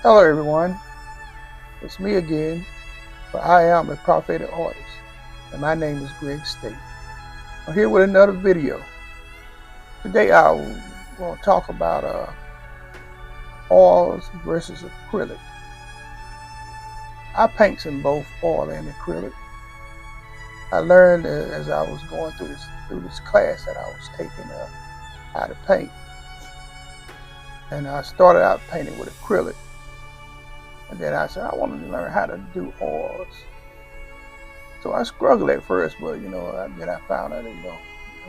Hello everyone, it's me again, but I am a prophetic artist, and my name is Greg Staton. I'm here with another video. Today I want to talk about oils versus acrylic. I paint in both oil and acrylic. I learned as I was going through this class that I was taking how to paint, and I started out painting with acrylic, and then I said I wanted to learn how to do oils. So I struggled at first, but then I found out it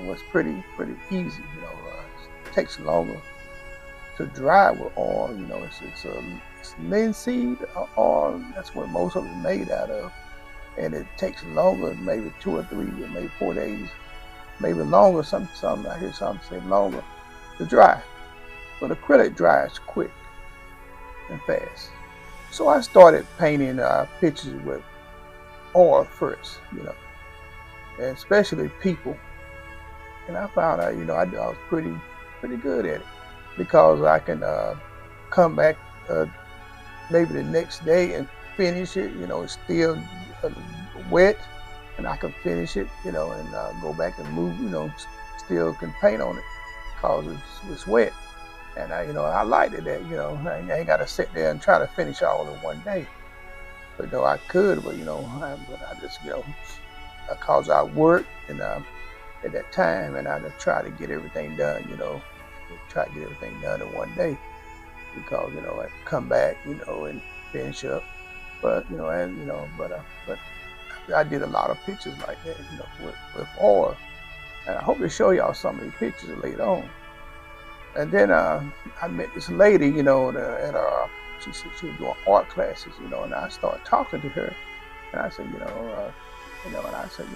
was pretty easy. It takes longer to dry with oil. It's linseed oil. That's what most of it's made out of, and it takes longer, maybe 2 or 3, maybe 4 days, maybe longer. Some I hear some say longer to dry, but acrylic dries quick and fast. So I started painting pictures with oil first, and especially people. And I found out, I was pretty good at it because I can come back maybe the next day and finish it. It's still uh, wet, and I can finish it. And go back and move. Still can paint on it because it's wet. And I liked it that I ain't got to sit there and try to finish all in one day. But I could, but I just because I worked and at that time, and I just try to get everything done, try to get everything done in one day because I come back, and finish up. But but I did a lot of pictures like that, with oil, and I hope to show y'all some of these pictures later on. And then I met this lady, at she said she was doing art classes, and I started talking to her, and I said, and I said,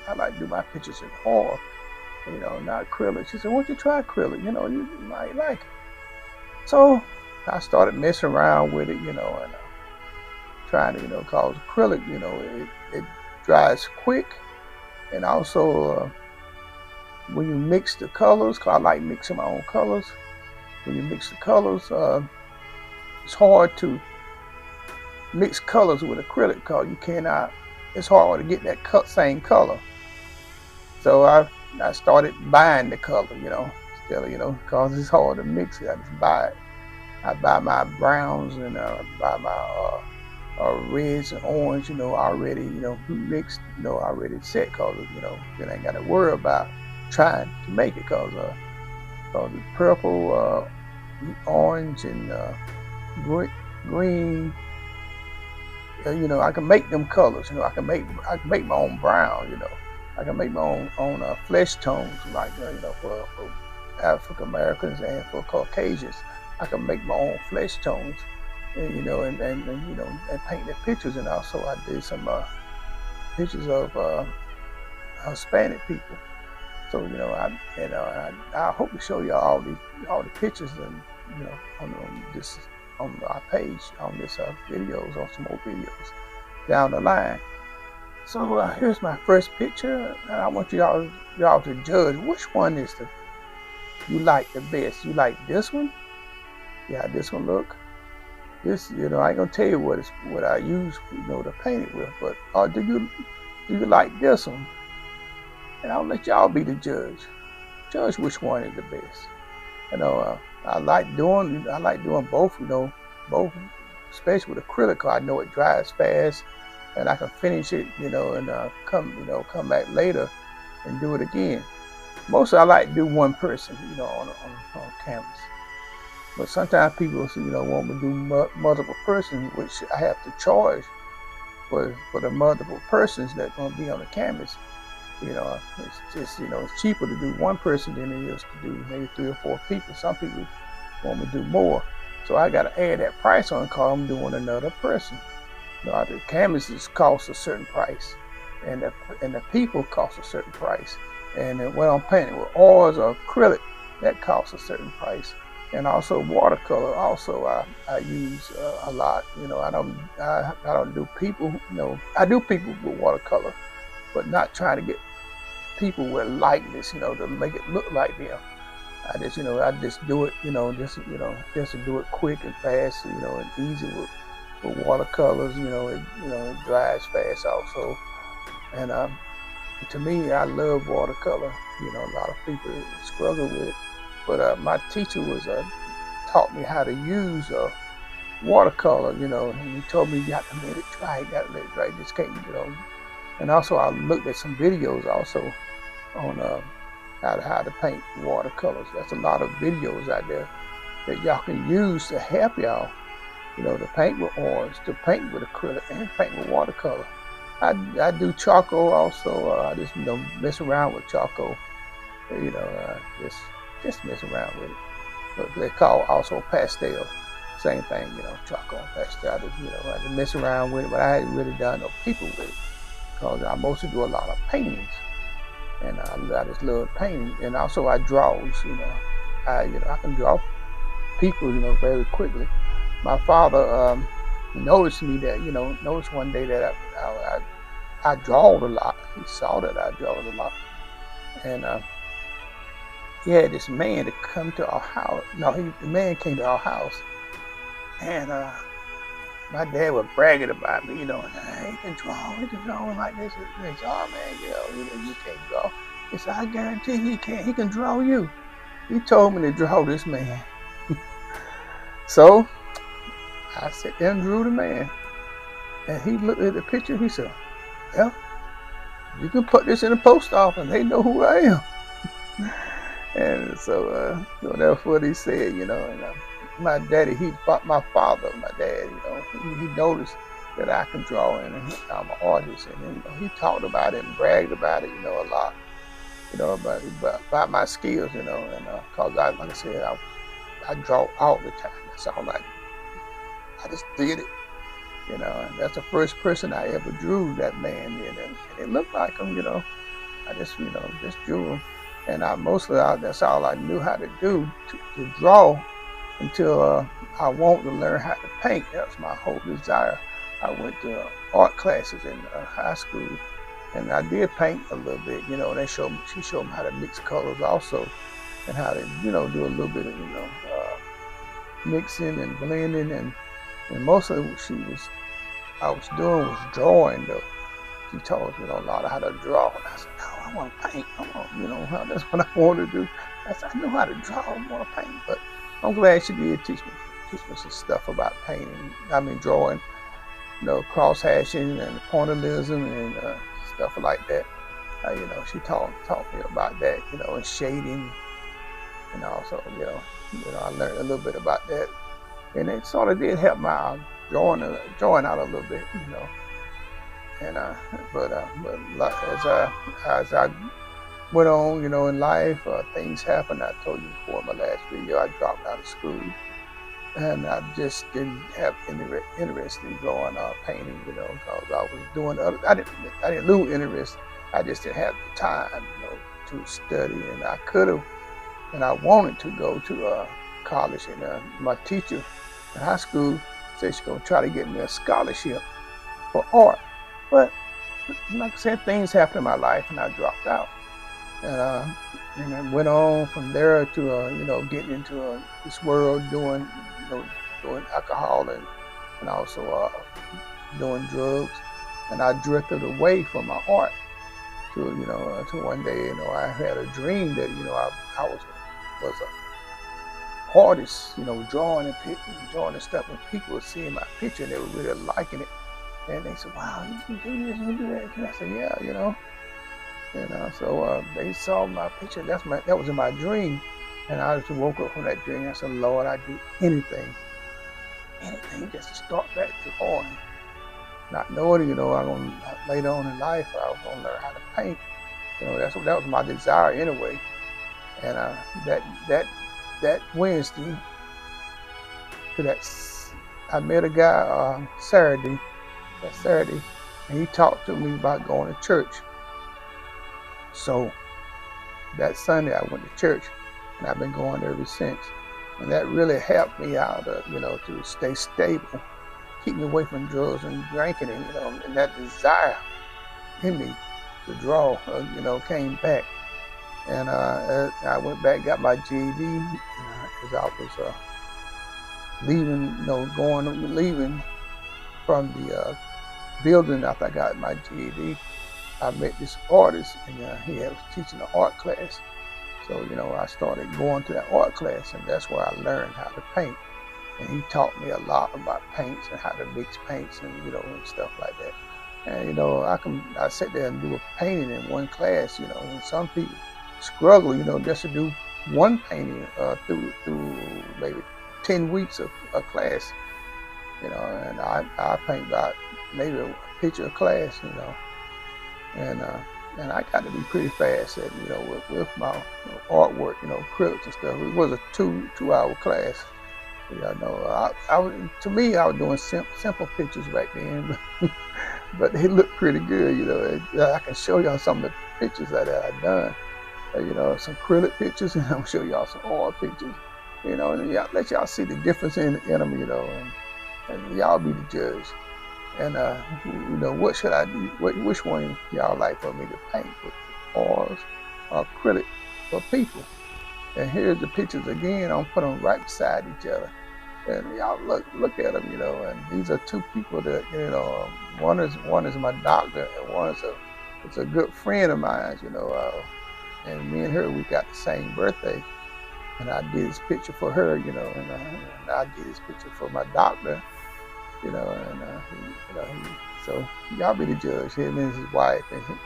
I like to do my pictures in oil, not acrylic. She said, why don't you try acrylic? You might like it. So I started messing around with it, and trying to, cause acrylic, it dries quick, and also when you mix the colors, cause I like mixing my own colors. When you mix the colors, it's hard to mix colors with acrylic because you cannot. It's hard to get that same color. So I started buying the color, still, because it's hard to mix it. I just buy it. I buy my browns and buy my reds and orange, already, mixed, already set, because then I ain't got to worry about trying to make it, because the purple, orange, and green. I can make them colors. I can make my own brown. I can make my own flesh tones, like for African Americans and for Caucasians. I can make my own flesh tones, and and paint the pictures. And also I did some pictures of Hispanic people. So I hope to show you all the pictures, and on our page, on this videos, on some more videos down the line. So here's my first picture, and I want y'all to judge which one is you like the best. You like this one? Yeah, this one look. This, I ain't gonna tell you what I use, to paint it with, but do you like this one? And I'll let y'all be the judge. Judge which one is the best. I like doing both. Both, especially with acrylic, 'cause I know it dries fast, and I can finish it, and come back later and do it again. Mostly I like to do one person, on canvas. But sometimes people, want me to do multiple persons, which I have to charge for the multiple persons that's going to be on the canvas. It's just, it's cheaper to do one person than it is to do maybe 3 or 4 people. Some people want me to do more. So I got to add that price on because I'm doing another person. The canvases cost a certain price, and the people cost a certain price. And when I'm painting with oils or acrylic, that costs a certain price. And also watercolor. Also, I use a lot. I don't do people. I do people with watercolor, but not trying to get people with likeness. To make it look like them. I just do it, just to do it quick and fast, and easy with watercolors. It dries fast also. And to me, I love watercolor. A lot of people struggle with it, but my teacher taught me how to use watercolor. And he told me you got to let it dry, you got to let it dry. You just can't. And also, I looked at some videos also on how to paint watercolors. There's a lot of videos out there that y'all can use to help y'all, to paint with oils, to paint with acrylic, and paint with watercolor. I do charcoal also. I just mess around with charcoal. Just mess around with it. But they call also pastel. Same thing, charcoal and pastel. I just mess around with it, but I hadn't really done no people with it because I mostly do a lot of paintings. And I just love painting, and also I draws. I can draw people, very quickly. My father noticed me that, noticed one day that I drawed a lot. He saw that I drawed a lot, and he had this man to come to our house. No, the man came to our house, and my dad was bragging about me, and he can draw like this. He said, "Oh man, you can't draw." He said, "I guarantee he can. He can draw you." He told me to draw this man. So I sat there and drew the man, and he looked at the picture. He said, "Well, you can put this in the post office. They know who I am." And so that's what he said, And my daddy, my father, my dad, he noticed that I can draw, and I'm an artist, and he talked about it and bragged about it, a lot, about my skills, and cause like I said, I draw all the time. That's all I just did it, and that's the first person I ever drew that man did, and it looked like him, I just drew him. And that's all I knew how to do, to draw, until I wanted to learn how to paint. That was my whole desire. I went to art classes in high school, and I did paint a little bit. She showed me how to mix colors also, and how to, do a little bit of, mixing and blending, and mostly what I was doing was drawing though. She taught me, a lot of how to draw, and I said, "No, I want to paint. That's what I want to do." I said, "I know how to draw. I want to paint." But I'm glad she did teach me some stuff about painting. Drawing, cross hashing and pointillism and stuff like that. She taught me about that, and shading, and also, I learned a little bit about that, and it sort of did help my drawing out a little bit, And but as I went on, in life, things happened. I told you before in my last video, I dropped out of school, and I just didn't have any interest in drawing or painting, because I was doing I didn't lose interest. I just didn't have the time, to study, and I could have, and I wanted to go to college, and my teacher in high school said she's gonna try to get me a scholarship for art. But like I said, things happened in my life, and I dropped out. And I went on from there to getting into this world, doing alcohol and also doing drugs. And I drifted away from my art to to one day, I had a dream that I was a artist, drawing and stuff, and people were seeing my picture and they were really liking it. And they said, "Wow, you can do this, you can do that." And I said, "Yeah, So they saw my picture. That was in my dream. And I just woke up from that dream. I said, "Lord, I'd do anything just to start back drawing." Not knowing, I'm going to later on in life, I was going to learn how to paint. That was my desire anyway. And that Wednesday, I met a guy that Saturday, and he talked to me about going to church. So that Sunday I went to church, and I've been going ever since. And that really helped me out, to stay stable, keep me away from drugs and drinking, and that desire in me to draw, came back. And I went back, got my GED, and as I was leaving, leaving from the building after I got my GED, I met this artist, and he was teaching an art class. So, I started going to that art class, and that's where I learned how to paint. And he taught me a lot about paints and how to mix paints and, and stuff like that. And, I sit there and do a painting in one class, and some people struggle, just to do one painting through maybe 10 weeks of a class, and I paint about maybe a picture of class, and and I got to be pretty fast at with my artwork, acrylics and stuff. It was a two-hour class. To me, I was doing simple pictures back then, but they look pretty good. I can show y'all some of the pictures that I've done. Some acrylic pictures, and I'll show y'all some oil pictures. And let y'all see the difference in them. And y'all be the judge. And what should I do? Which one y'all like for me to paint, with oils or acrylic for people? And here's the pictures again. I'm put them right beside each other, and y'all look at them, And these are two people that one is my doctor, and one is a good friend of mine, And me and her, we got the same birthday, and I did this picture for her, and I did this picture for my doctor. So y'all be the judge. Him and his wife, and him,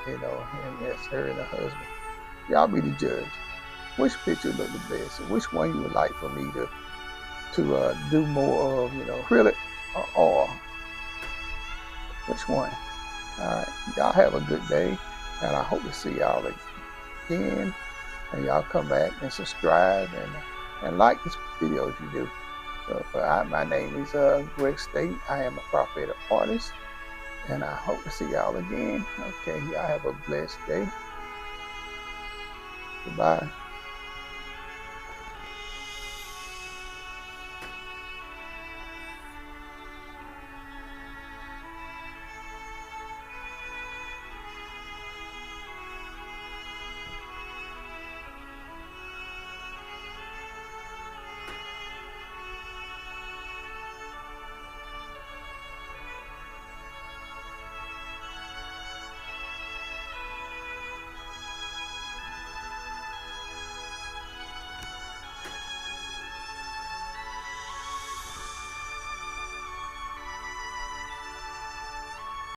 that's her and her husband. Y'all be the judge. Which picture look the best, and which one you would like for me to do more of, acrylic or oil? Which one? All right, y'all have a good day, and I hope to see y'all again. And y'all come back and subscribe and like this video if you do. So my name is Greg Staton. I am a prophetic artist, and I hope to see y'all again. Okay, y'all have a blessed day. Goodbye.